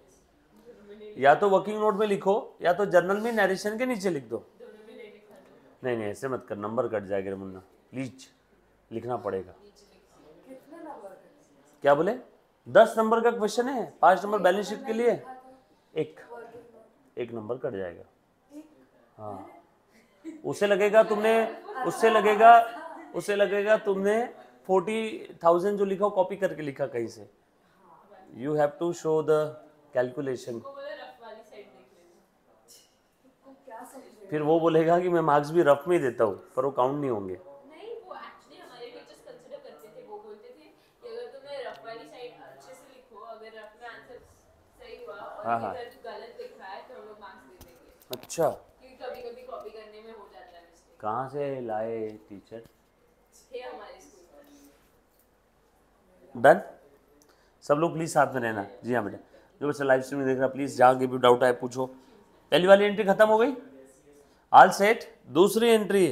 S1: या तो वर्किंग नोट में लिखो या तो जर्नल में नरेशन के नीचे लिख दो। नहीं नहीं ऐसे मत कर, नंबर कट जाएगा रे मुन्ना, प्लीज लिखना पड़ेगा। क्या बोले, 10 नंबर का क्वेश्चन है, 5 नंबर बैलेंस शीट के लिए, एक नंबर कट जाएगा। हाँ उसे लगेगा तुमने 40,000 जो लिखा कॉपी करके लिखा कहीं से। You have to show the calculation. फिर वो बोलेगा कि मैं मार्क्स भी रफ में देता हूँ, पर वो काउंट नहीं होंगे।
S2: नहीं, वो एक्चुअली हमारे टीचर्स कंसीडर करते थे, वो बोलते थे कि अगर तुमने रफ वाली साइड अच्छे से लिखो, अगर रफ में आंसर सही हुआ और इधर गलत लिखा है तो हम लोग मार्क्स दे देंगे।
S1: अच्छा,
S2: क्योंकि कभी-कभी कॉपी करने में हो जाता है मिस्टेक।
S1: कहाँ से लाए टीचर,
S2: थे हमारे स्कूल में।
S1: डन। सब लोग प्लीज साथ में रहना। जी हाँ बेटा, जो बच्चा लाइव स्ट्रीम में देख रहा प्लीज जहाँ भी डाउट आए पूछो। पहली वाली एंट्री खत्म हो गई, ऑल सेट। दूसरी एंट्री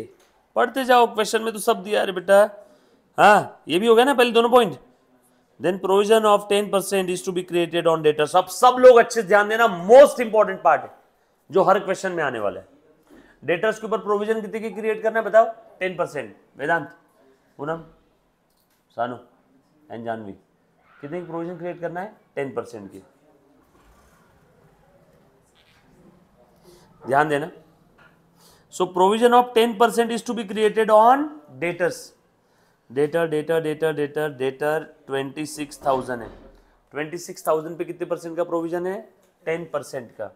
S1: पढ़ते जाओ, क्वेश्चन में तो सब दिया है बेटा। हाँ ये भी हो गया ना पहले दोनों point. Then provision of 10% is to be created on debtors. अब सब लोग अच्छे से ध्यान देना, मोस्ट इंपॉर्टेंट पार्ट है जो हर क्वेश्चन में आने वाला है। डेटर्स के ऊपर प्रोविजन कितने की क्रिएट करना है बताओ, 10%। वेदांत, पूनम, सानू एंड जानवी, कितने की प्रोविजन क्रिएट करना है, 10% की। ध्यान देना। So provision of 10% is to be created on debtors. Debtor 26,000 है। 26,000 पे कितने परसेंट का प्रोविजन है, 10% का,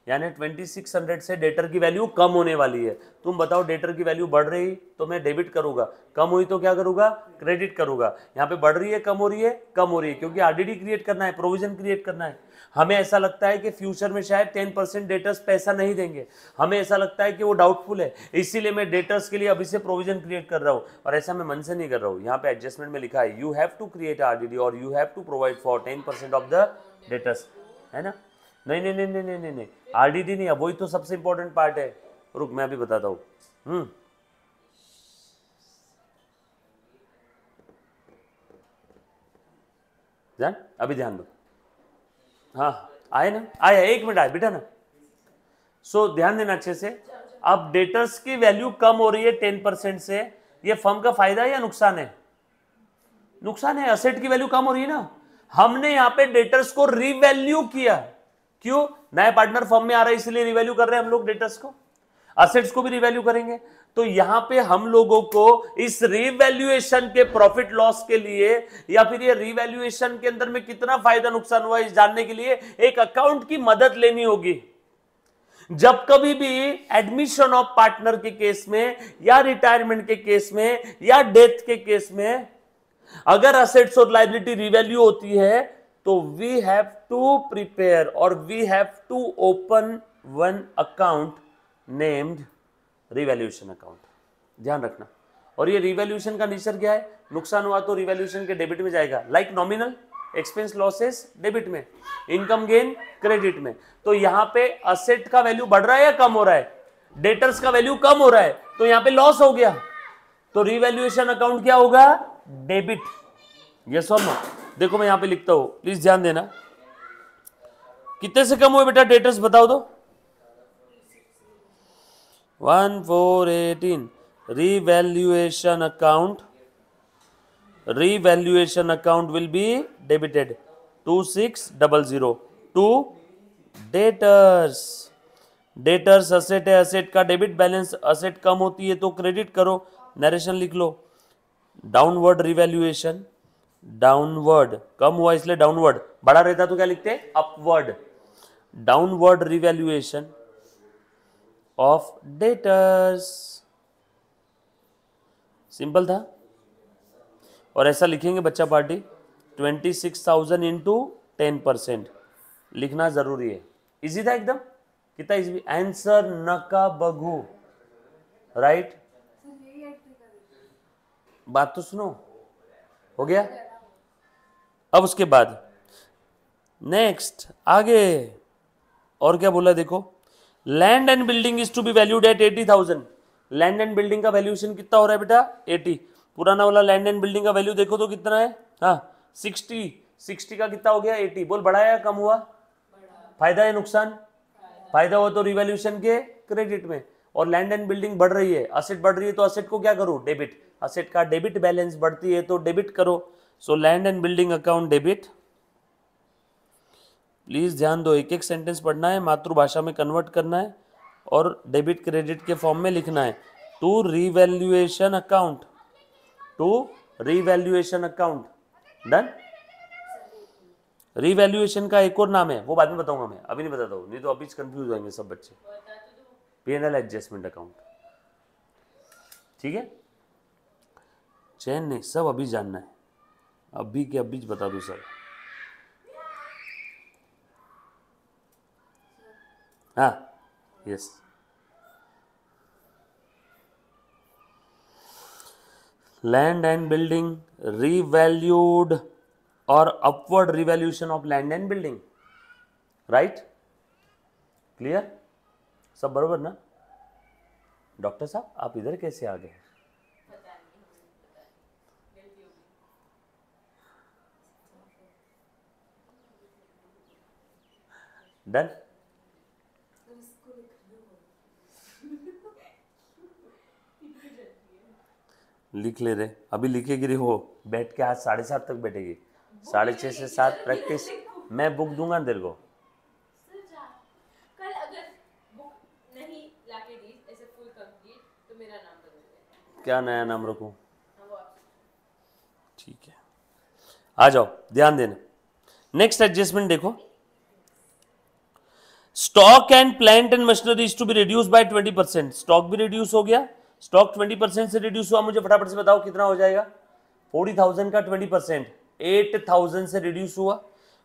S1: यानी 2600 से डेटर की वैल्यू कम होने वाली है। तुम बताओ, डेटर की वैल्यू बढ़ रही तो मैं डेबिट करूंगा, कम हुई तो क्या करूंगा, क्रेडिट करूंगा। यहाँ पे बढ़ रही है, कम हो रही है, कम हो रही है, क्योंकि आरडीडी क्रिएट करना है, प्रोविजन क्रिएट करना है। हमें ऐसा लगता है कि फ्यूचर में शायद 10% डेटर्स पैसा नहीं देंगे, हमें ऐसा लगता है कि वो डाउटफुल है, इसीलिए मैं डेटर्स के लिए अभी से प्रोविजन क्रिएट कर रहा हूँ। और ऐसा मैं मन से नहीं कर रहा हूँ, यहाँ पे एडजस्टमेंट में लिखा है you have to create RDD और you have to provide for 10% of the debtors, है ना। नहीं नहीं नहीं नहीं नहीं नहीं नहीं, आरडीडी नहीं है, वही तो सबसे इंपॉर्टेंट पार्ट है। रुक मैं अभी बताता हूँ। ध्यान, अभी ध्यान दो। हाँ आए ना, आया, 1 मिनट आए बेटा ना। सो ध्यान देना अच्छे से। अब डेटर्स की वैल्यू कम हो रही है 10% से, ये फर्म का फायदा है या नुकसान है, नुकसान है। असेट की वैल्यू कम हो रही है ना, हमने यहाँ पे डेटर्स को रिवैल्यू किया। क्यों, नया पार्टनर फर्म में आ रहा है इसलिए रिवैल्यू कर रहे हैं हम लोग डेटर्स को, असेट्स को भी रिवैल्यू करेंगे। तो यहां पे हम लोगों को इस रिवैल्यूएशन के प्रॉफिट लॉस के लिए, या फिर ये रिवैल्यूएशन के अंदर में कितना फायदा नुकसान हुआ इस जानने के लिए एक अकाउंट की मदद लेनी होगी। जब कभी भी एडमिशन ऑफ पार्टनर के केस में या रिटायरमेंट के केस में या डेथ के केस में अगर असेट्स और लाइबिलिटी रिवैल्यू होती है तो वी हैव टू प्रिपेयर और we have to open one account named revaluation account. ध्यान रखना। और ये रिवैल्यूएशन का नेचर क्या है? नुकसान हुआ तो रिवैल्यूएशन के डेबिट में जाएगा, like nominal expense losses debit में, इनकम गेन क्रेडिट में। तो यहां पे असेट का वैल्यू बढ़ रहा है या कम हो रहा है? डेटर्स का वैल्यू कम हो रहा है तो यहां पे लॉस हो गया, तो रिवैल्यूएशन अकाउंट क्या होगा? डेबिट। Yes or no? देखो मैं यहां पे लिखता हूं, प्लीज ध्यान देना। कितने से कम हुए बेटा डेटर्स बताओ तो? 1418। Revaluation account will be debited 2600 to debtors. Debtors asset है, असेट का डेबिट बैलेंस, असेट कम होती है तो क्रेडिट करो, नरेशन लिख लो। डाउनवर्ड रिवैल्यूएशन, डाउनवर्ड कम हुआ इसलिए डाउनवर्ड, बड़ा रहता तो क्या लिखते? Upward. Downward revaluation of debtors. Simple था। और ऐसा लिखेंगे बच्चा पार्टी 26,000 इंटू 10% लिखना जरूरी है। इजी था एकदम। कितना इजी? आंसर नका बघू, राइट? बात तो सुनो, हो गया। अब उसके बाद नेक्स्ट आगे और क्या बोला देखो, land and building is to be valued at 80,000। Land and building का वैल्यूएशन कितना हो रहा है बेटा? 80। पुराना वाला लैंड एंड बिल्डिंग का वैल्यू देखो तो कितना है? हाँ 60 का कितना हो गया? 80। बोल बढ़ाया या कम हुआ? फायदा या नुकसान? फायदा हो तो रिवैल्यूएशन के क्रेडिट में। और लैंड एंड बिल्डिंग बढ़ रही है, असेट बढ़ रही है तो असेट को क्या करो? डेबिट। असेट का डेबिट बैलेंस बढ़ती है तो डेबिट करो। So land and building account debit. Please ध्यान दो, एक एक सेंटेंस पढ़ना है, मातृभाषा में कन्वर्ट करना है और डेबिट क्रेडिट के फॉर्म में लिखना है। To revaluation account, to revaluation account. Done. Revaluation का एक और नाम है, वो बाद में बताऊंगा मैं, अभी नहीं बताता हूँ, नहीं तो अभी कंफ्यूज होंगे सब बच्चे। P&L adjustment account. ठीक है, चैन नहीं, सब अभी जानना है, अभी के अभी बता दूं सर। हाँ yes. Land and building revalued और upward revaluation of land and building, right? Clear? सब बरोबर ना? डॉक्टर साहब आप इधर कैसे आ गए? डन। लिख ले रहे, अभी लिखेगी रही हो, बैठ के आज 7:30 तक बैठेगी, 6:30 से 7 प्रैक्टिस। मैं बुक दूंगा तेरे को।
S2: कल अगर बुक नहीं लाके दी ऐसे फुल कंप्लीट तो मेरा नाम बदल देना।
S1: क्या नया नाम रखूं? ठीक है, आ जाओ, ध्यान देना। नेक्स्ट एडजस्टमेंट देखो, stock and plant and machinery is to be reduce by 20%। Stock भी रिड्यूस हो गया, स्टॉक 20% से रिड्यूस हुआ। मुझे फटाफट से बताओ कितना हो जाएगा? 40,000 का 20% 8,000 से रिड्यूस हुआ।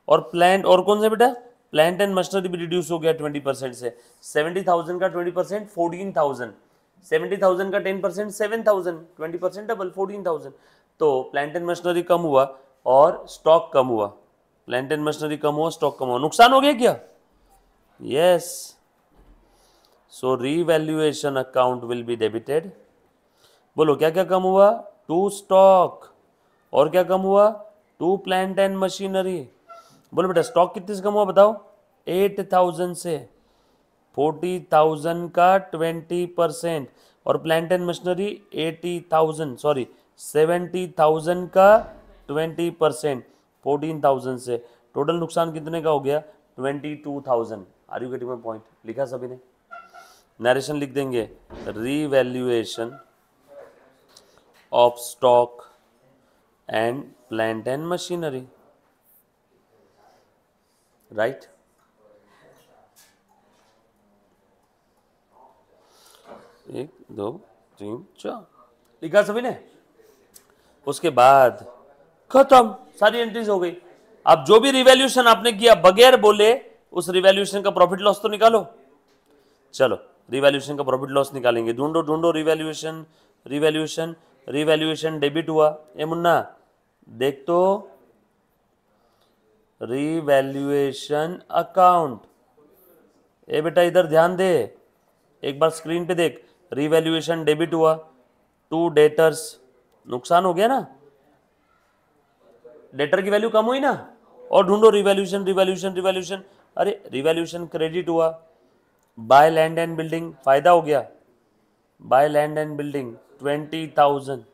S1: और प्लांट और कौन सा बेटा? प्लांट एंड मशीनरी भी रिड्यूस हो गया 20% से। 70,000 का 20% 14,000, 70,000 का 10% 7,000, 20% डबल 14,000। तो प्लांट एंड मशीनरी कम हुआ और स्टॉक कम हुआ। प्लांट एंड मशीनरी कम हुआ, स्टॉक कम हुआ, नुकसान हो गया क्या? Yes. So revaluation account will be debited. बोलो क्या क्या कम हुआ? To stock. और क्या कम हुआ? To plant and machinery. बोलो बेटा स्टॉक कितने से कम हुआ बताओ? 8,000 से। 40,000 का 20% और प्लांट एंड मशीनरी 70,000 का 20%, 14,000 से। टोटल नुकसान कितने का हो गया? 22,000। Are you getting my point? लिखा सभी ने? नरेशन लिख देंगे, revaluation of stock and plant and machinery, right? 1 2 3 4 लिखा सभी ने। उसके बाद खत्म, सारी एंट्रीज हो गई। अब जो भी रिवैल्यूएशन आपने किया बगैर बोले उस रिवैल्यूएशन का प्रॉफिट लॉस तो निकालो। चलो रिवैल्यूएशन का प्रॉफिट लॉस निकालेंगे। ढूंढो ढूंढो रिवैल्यूएशन रिवैल्यूएशन रिवैल्यूएशन डेबिट हुआ। ए मुन्ना देख तो, रिवैल्यूएशन अकाउंट। ए बेटा इधर ध्यान दे, एक बार स्क्रीन पे देख। रिवैल्यूएशन डेबिट हुआ, टू डेटर्स, नुकसान हो गया ना, डेटर की वैल्यू कम हुई ना। और ढूंढो रिवैल्यूएशन रिवैल्यूएशन रिवैल्यूएशन, अरे रिवैल्यूएशन क्रेडिट हुआ, बाय लैंड एंड बिल्डिंग फायदा हो गया, बाय लैंड एंड बिल्डिंग 20,000।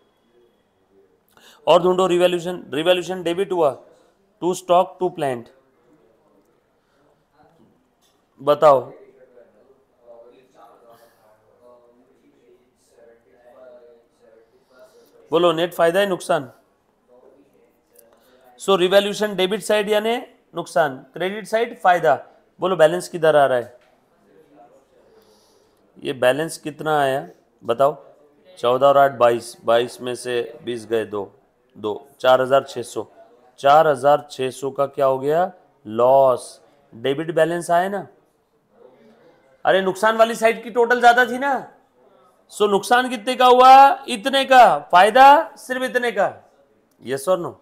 S1: और ढूंढो रिवैल्यूएशन रिवैल्यूएशन डेबिट हुआ, टू स्टॉक टू प्लांट, बताओ। बोलो नेट फायदा है नुकसान। सो रिवैल्यूएशन डेबिट साइड यानी नुकसान, क्रेडिट साइड फायदा। बोलो बैलेंस किधर आ रहा है, ये बैलेंस कितना आया बताओ। 14 और 8 22, 22 में से 20 गए, 2 2 4,600, 4,600 का क्या हो गया लॉस। डेबिट बैलेंस आया ना। अरे नुकसान वाली साइड की टोटल ज्यादा थी ना, सो नुकसान कितने का हुआ, इतने का, फायदा सिर्फ इतने का। Yes or no.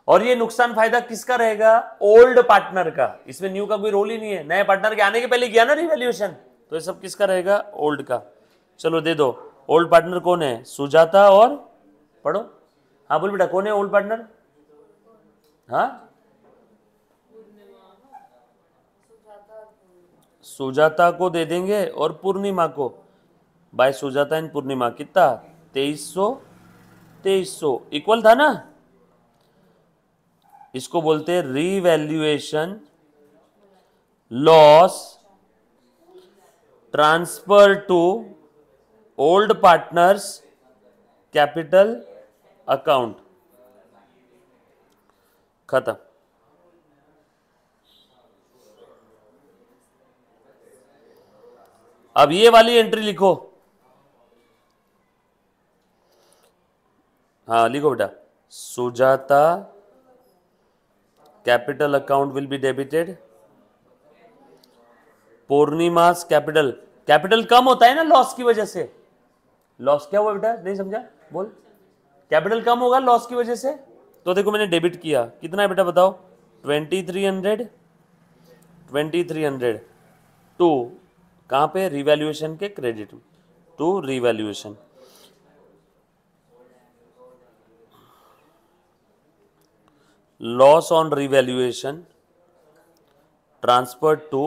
S1: और ये नुकसान फायदा किसका रहेगा, ओल्ड पार्टनर का। इसमें न्यू का कोई रोल ही नहीं है, नए पार्टनर के आने के पहले किया ना रिवैल्यूएशन, तो ये सब किसका रहेगा, ओल्ड का। चलो दे दो। ओल्ड पार्टनर कौन है, सुजाता और पढ़ो। हाँ बोल बेटा कौन है ओल्ड पार्टनर। हाँ सुजाता को दे देंगे और पूर्णिमा को। बाय सुजाता एंड पूर्णिमा कितना 2300 2300 इक्वल था ना। इसको बोलते हैं revaluation loss transfer to old partners capital account. खत्म। अब ये वाली एंट्री लिखो। हाँ लिखो बेटा, Sujata capital account will be debited, Purnima's capital, capital कम होता है ना लॉस की वजह से। लॉस क्या हुआ बेटा, नहीं समझा, बोल। कैपिटल कम होगा लॉस की वजह से। तो देखो मैंने डेबिट किया, कितना है बेटा बताओ, 2300 2300 टू कहां पे, रिवैल्यूएशन के credit to revaluation. Loss on revaluation transferred to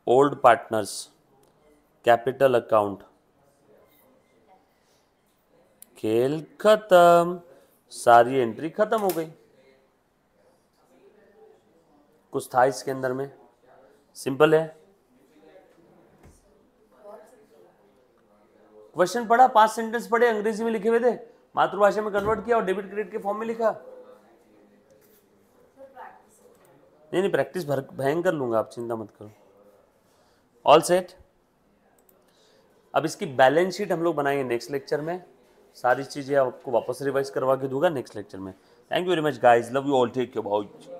S1: old partners capital account. खेल खत्म, सारी एंट्री खत्म हो गई। कुछ था इसके अंदर में, सिंपल है। क्वेश्चन पढ़ा, 5 सेंटेंस पढ़े, अंग्रेजी में लिखे हुए थे, मातृभाषा में कन्वर्ट किया और डेबिट क्रेडिट के फॉर्म में लिखा। नहीं प्रैक्टिस भयंकर लूंगा, आप चिंता मत करो। All set. अब इसकी बैलेंस शीट हम लोग बनाएंगे नेक्स्ट लेक्चर में, सारी चीजें आपको वापस रिवाइज करवा के दूंगा नेक्स्ट लेक्चर में। Thank you very much guys, love you all, take care, bye.